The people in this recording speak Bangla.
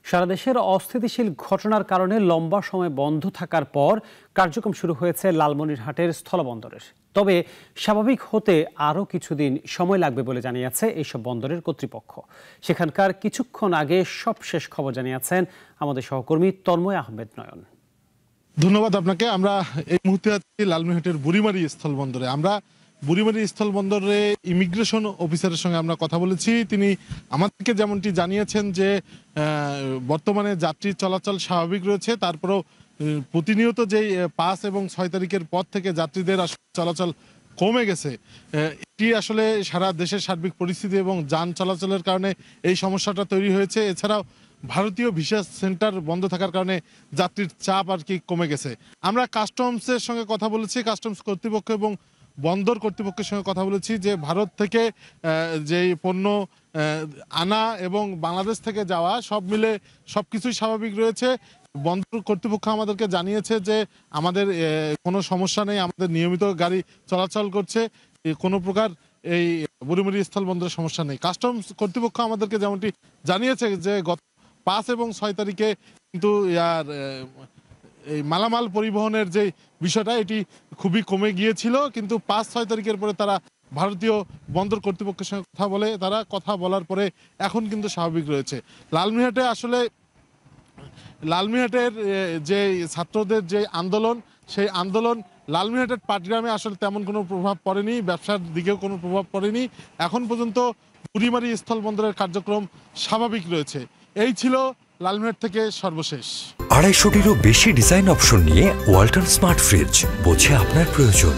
সারা দেশের অস্থিতিশীল ঘটনার কারণে লম্বা সময় বন্ধ থাকার পর কার্যক্রম শুরু হয়েছে লালমনিরহাটের স্থলবন্দরের। তবে স্বাভাবিক হতে আরও কিছুদিন সময় লাগবে বলে জানিয়েছে এইসব বন্দরের কর্তৃপক্ষ। সেখানকার কিছুক্ষণ আগে সবশেষ খবর জানিয়েছেন আমাদের সহকর্মী তন্ময় আহমেদ নয়ন। ধন্যবাদ আপনাকে। আমরা এই মুহূর্তে আছি লালমনিরহাটের বুড়িমারি স্থলবন্দরে। আমরা বুড়িমারি স্থলবন্দরে ইমিগ্রেশন অফিসারের সঙ্গে আমরা কথা বলেছি। তিনি আমাদেরকে যেমনটি জানিয়েছেন যে বর্তমানে যাত্রীর চলাচল স্বাভাবিক রয়েছে, তারপরেও প্রতিনিয়ত যেই 5 এবং 6 তারিখের পর থেকে যাত্রীদের চলাচল কমে গেছে, এটি আসলে সারা দেশের সার্বিক পরিস্থিতি এবং যান চলাচলের কারণে এই সমস্যাটা তৈরি হয়েছে। এছাড়াও ভারতীয় ভিসা সেন্টার বন্ধ থাকার কারণে যাত্রীর চাপ আর কি কমে গেছে। আমরা কাস্টমসের সঙ্গে কথা বলেছি, কাস্টমস কর্তৃপক্ষ এবং বন্দর কর্তৃপক্ষের সঙ্গে কথা বলেছি যে ভারত থেকে যেই পণ্য আনা এবং বাংলাদেশ থেকে যাওয়া সব মিলে সবকিছুই স্বাভাবিক রয়েছে। বন্দর কর্তৃপক্ষ আমাদেরকে জানিয়েছে যে আমাদের কোনো সমস্যা নেই, আমাদের নিয়মিত গাড়ি চলাচল করছে, কোনো প্রকার এই বুড়িমারি স্থলবন্দরের সমস্যা নেই। কাস্টমস কর্তৃপক্ষ আমাদেরকে যেমনটি জানিয়েছে যে গত 5 এবং 6 তারিখে কিন্তু এই মালামাল পরিবহনের যে বিষয়টা এটি খুবই কমে গিয়েছিল, কিন্তু 5-6 তারিখের পরে তারা ভারতীয় বন্দর কর্তৃপক্ষের সঙ্গে কথা বলে, তারা কথা বলার পরে এখন কিন্তু স্বাভাবিক রয়েছে। লালমনিরহাটের যে ছাত্রদের যে আন্দোলন, সেই আন্দোলন লালমনিরহাটের পাটগ্রামে আসলে তেমন কোনো প্রভাব পড়েনি, ব্যবসার দিকেও কোনো প্রভাব পড়েনি। এখন পর্যন্ত বুড়িমারি স্থলবন্দরের কার্যক্রম স্বাভাবিক রয়েছে। এই ছিল লালমনিরহাট থেকে সর্বশেষ। 250-টিরও বেশি ডিজাইন অপশন নিয়ে ওয়ালটন স্মার্ট ফ্রিজ, বোঝে আপনার প্রয়োজন।